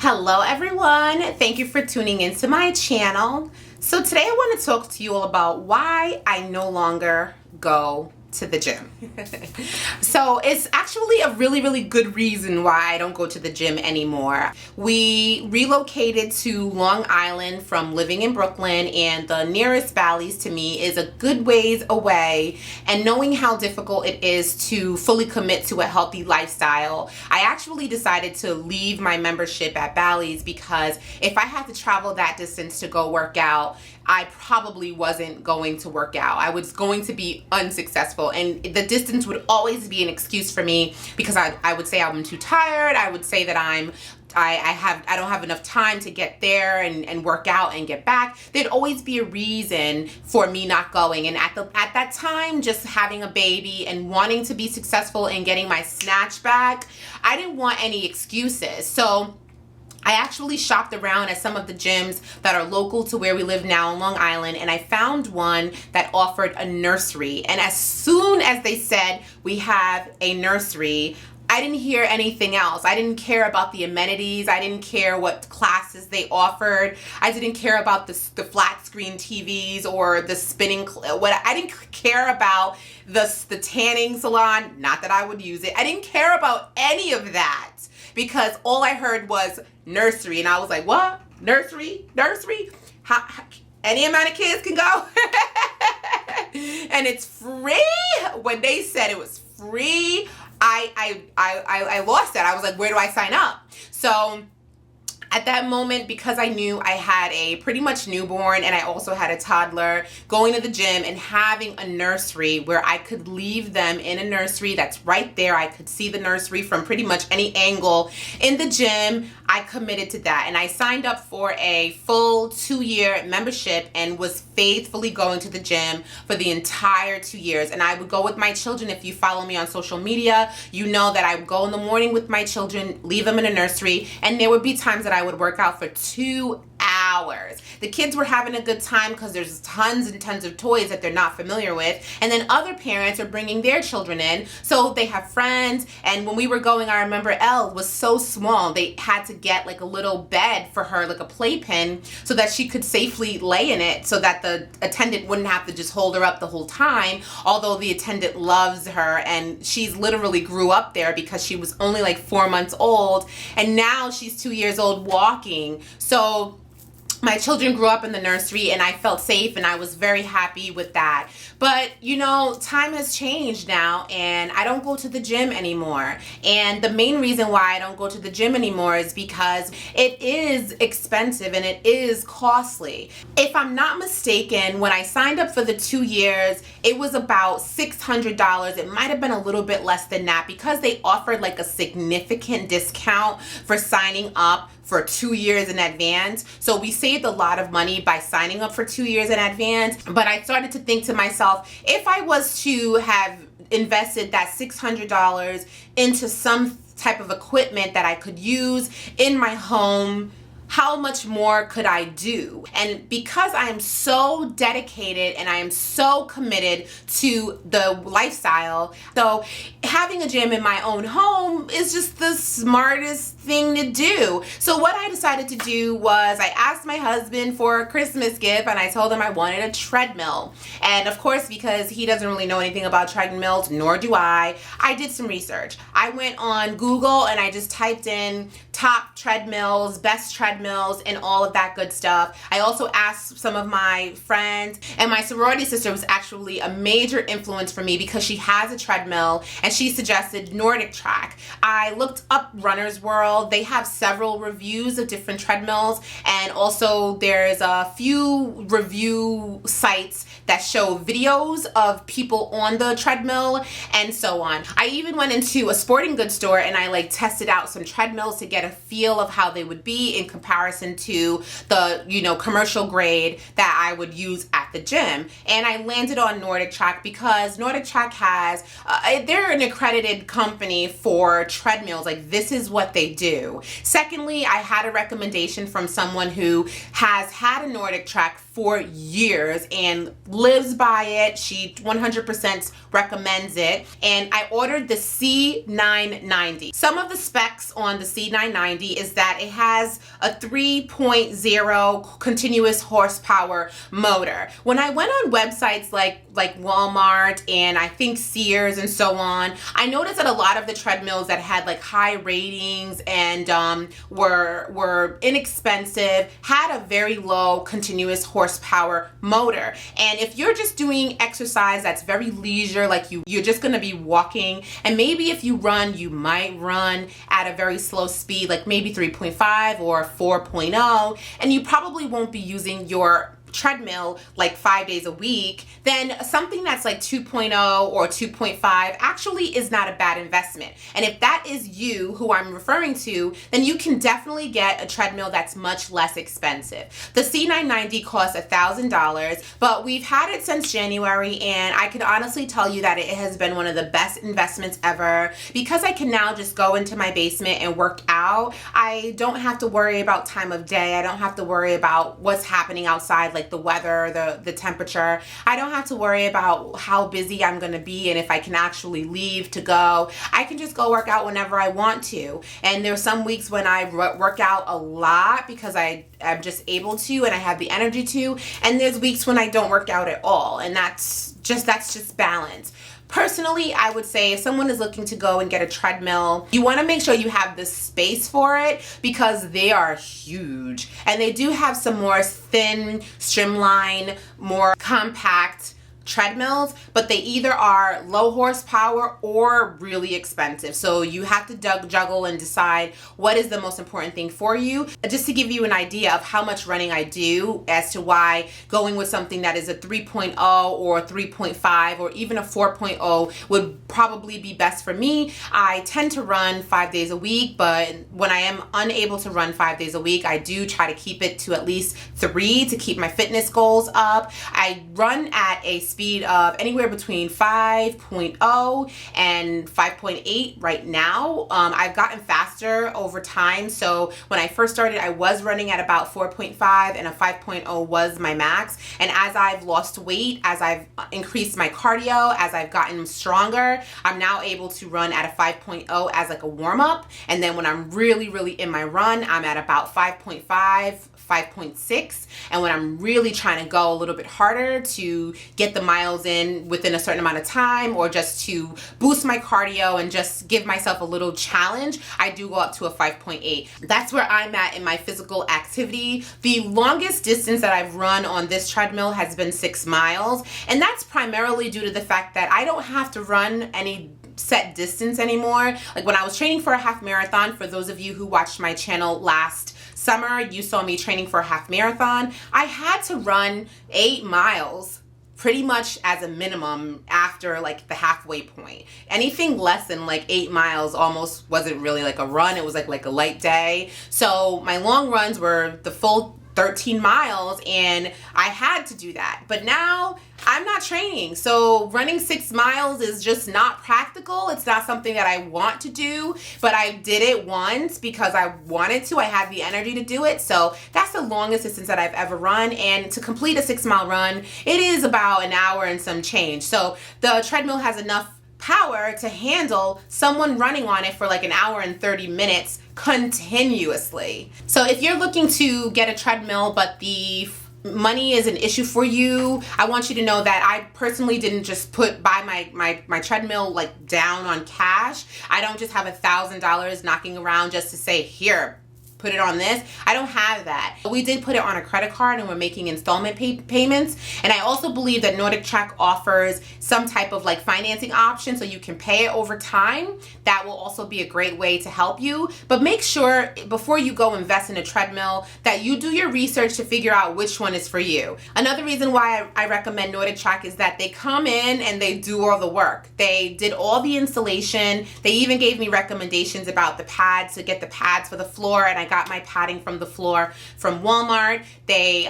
Hello everyone, thank you for tuning into my channel. So today I want to talk to you all about why I no longer go to the gym. So it's actually a really good reason why I don't go to the gym anymore. We relocated to Long Island from living in Brooklyn, and the nearest Bally's to me is a good ways away, and knowing how difficult it is to fully commit to a healthy lifestyle, I actually decided to leave my membership at Bally's because if I had to travel that distance to go work out, I probably wasn't going to work out. I was going to be unsuccessful, and the distance would always be an excuse for me because I would say I'm too tired. I would say that I don't have enough time to get there and work out and get back. There'd always be a reason for me not going. And at that time, just having a baby and wanting to be successful in getting my snatch back, I didn't want any excuses. So I actually shopped around at some of the gyms that are local to where we live now in Long Island, and I found one that offered a nursery. And as soon as they said we have a nursery, I didn't hear anything else. I didn't care about the amenities. I didn't care what classes they offered. I didn't care about the flat screen TVs or the spinning. I didn't care about the tanning salon. Not that I would use it. I didn't care about any of that because all I heard was nursery, and I was like, what? Nursery? How any amount of kids can go? And it's free? When they said it was free, I lost it. I was like, where do I sign up? So at that moment, because I knew I had a pretty much newborn and I also had a toddler, going to the gym and having a nursery where I could leave them in a nursery that's right there. I could see the nursery from pretty much any angle in the gym. I committed to that, and I signed up for a full 2-year membership and was faithfully going to the gym for the entire 2 years. And I would go with my children. If you follow me on social media, you know that I would go in the morning with my children, leave them in a nursery, and there would be times that I would work out for 2 hours. The kids were having a good time because there's tons and tons of toys that they're not familiar with, and then other parents are bringing their children in, so they have friends. And when we were going, I remember Elle was so small, they had to get like a little bed for her, like a playpen, so that she could safely lay in it so that the attendant wouldn't have to just hold her up the whole time, although the attendant loves her, and she's literally grew up there because she was only like 4 months old, and now she's 2 years old walking. So my children grew up in the nursery, and I felt safe, and I was very happy with that. But, you know, time has changed now, and I don't go to the gym anymore. And the main reason why I don't go to the gym anymore is because it is expensive and it is costly. If I'm not mistaken, when I signed up for the 2 years, it was about $600. It might have been a little bit less than that because they offered like a significant discount for signing up for 2 years in advance. So we saved a lot of money by signing up for 2 years in advance. But I started to think to myself, if I was to have invested that $600 into some type of equipment that I could use in my home, how much more could I do? And because I am so dedicated and I am so committed to the lifestyle, so having a gym in my own home is just the smartest thing to do. So what I decided to do was I asked my husband for a Christmas gift, and I told him I wanted a treadmill. And of course, because he doesn't really know anything about treadmills, nor do I did some research. I went on Google and I just typed in top treadmills, best treadmills, and all of that good stuff. I also asked some of my friends, and my sorority sister was actually a major influence for me because she has a treadmill, and she suggested Nordic Track. I looked up Runner's World. They have several reviews of different treadmills, and also there's a few review sites that show videos of people on the treadmill and so on. I even went into a sporting goods store and I like tested out some treadmills to get a feel of how they would be in comparison to the, you know, commercial grade that I would use at at the gym. And I landed on Nordic Track because Nordic Track has, they're an accredited company for treadmills. Like, this is what they do. Secondly, I had a recommendation from someone who has had a Nordic Track for years and lives by it. She 100% recommends it. And I ordered the C990. Some of the specs on the C990 is that it has a 3.0 continuous horsepower motor. When I went on websites like Walmart and I think Sears and so on, I noticed that a lot of the treadmills that had like high ratings and were inexpensive had a very low continuous horsepower motor. And if you're just doing exercise that's very leisure, like you're just gonna be walking, and maybe if you run, you might run at a very slow speed, like maybe 3.5 or 4.0, and you probably won't be using your treadmill like 5 days a week, then something that's like 2.0 or 2.5 actually is not a bad investment. And if that is you who I'm referring to, then you can definitely get a treadmill that's much less expensive. The C990 costs $1,000, but we've had it since January, and I can honestly tell you that it has been one of the best investments ever because I can now just go into my basement and work out. I don't have to worry about time of day. I don't have to worry about what's happening outside, like the weather, the temperature. I don't have to worry about how busy I'm going to be and if I can actually leave to go. I can just go work out whenever I want to. And there's some weeks when I work out a lot because I'm just able to and I have the energy to. And there's weeks when I don't work out at all. And that's just balance. Personally, I would say if someone is looking to go and get a treadmill, you want to make sure you have the space for it because they are huge. And they do have some more thin, streamlined, more compact treadmills, but they either are low horsepower or really expensive. So you have to juggle and decide what is the most important thing for you. Just to give you an idea of how much running I do as to why going with something that is a 3.0 or 3.5 or even a 4.0 would probably be best for me. I tend to run 5 days a week, but when I am unable to run 5 days a week, I do try to keep it to at least 3 to keep my fitness goals up. I run at a speed of anywhere between 5.0 and 5.8 right now. I've gotten faster over time. So when I first started, I was running at about 4.5 and a 5.0 was my max. And as I've lost weight, as I've increased my cardio, as I've gotten stronger, I'm now able to run at a 5.0 as like a warm up. And then when I'm really, really in my run, I'm at about 5.5, 5.6. And when I'm really trying to go a little bit harder to get the miles in within a certain amount of time, or just to boost my cardio and just give myself a little challenge, I do go up to a 5.8. That's where I'm at in my physical activity. The longest distance that I've run on this treadmill has been 6 miles. And that's primarily due to the fact that I don't have to run any set distance anymore. Like when I was training for a half marathon, for those of you who watched my channel last summer, you saw me training for a half marathon. I had to run 8 miles pretty much as a minimum after like the halfway point. Anything less than like 8 miles almost wasn't really like a run. It was like a light day. So my long runs were the full 13 miles and I had to do that. But now I'm not training. So running 6 miles is just not practical. It's not something that I want to do, but I did it once because I wanted to. I had the energy to do it. So that's the longest distance that I've ever run. And to complete a 6 mile run, it is about an hour and some change. So the treadmill has enough power to handle someone running on it for like an hour and 30 minutes continuously. So if you're looking to get a treadmill but the money is an issue for you, I want you to know that I personally didn't just buy my treadmill like down on cash. I don't just have $1,000 knocking around just to say, here, put it on this. I don't have that. We did put it on a credit card and we're making installment payments. And I also believe that Nordic Track offers some type of like financing option so you can pay it over time. That will also be a great way to help you. But make sure before you go invest in a treadmill that you do your research to figure out which one is for you. Another reason why I recommend Nordic Track is that they come in and they do all the work. They did all the installation. They even gave me recommendations about the pads, to get the pads for the floor, and I got my padding from the floor from Walmart. They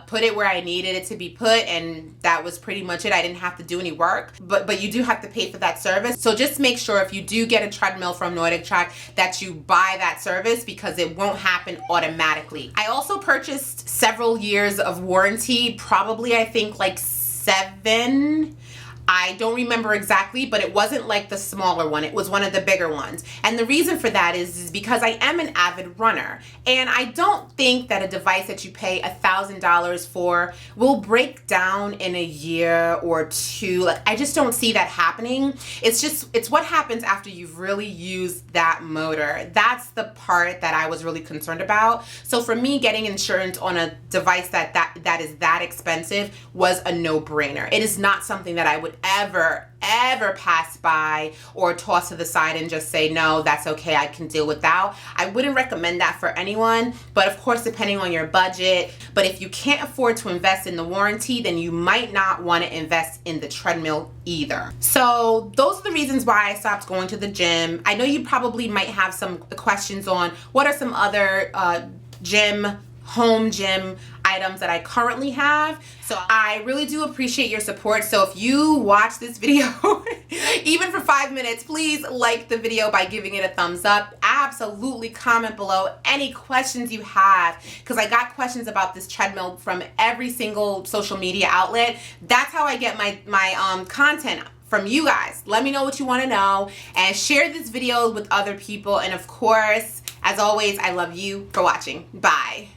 put it where I needed it to be put, and that was pretty much it. I didn't have to do any work, but you do have to pay for that service. So just make sure if you do get a treadmill from Nordic Track that you buy that service, because it won't happen automatically. I also purchased several years of warranty, probably I think like 7. I don't remember exactly, but it wasn't like the smaller one. It was one of the bigger ones. And the reason for that is because I am an avid runner. And I don't think that a device that you pay $1,000 for will break down in a year or 2. Like, I just don't see that happening. It's what happens after you've really used that motor. That's the part that I was really concerned about. So for me, getting insurance on a device that is that expensive was a no-brainer. It is not something that I would ever pass by or toss to the side and just say, no, that's okay, I can deal without. I wouldn't recommend that for anyone, but of course, depending on your budget. But if you can't afford to invest in the warranty, then you might not want to invest in the treadmill either. So those are the reasons why I stopped going to the gym. I know you probably might have some questions on what are some other home gym items that I currently have. So I really do appreciate your support. So if you watch this video even for 5 minutes, please like the video by giving it a thumbs up. Absolutely comment below any questions you have, because I got questions about this treadmill from every single social media outlet. That's how I get my content, from you guys. Let me know what you want to know, and share this video with other people. And of course, as always, I love you for watching. Bye.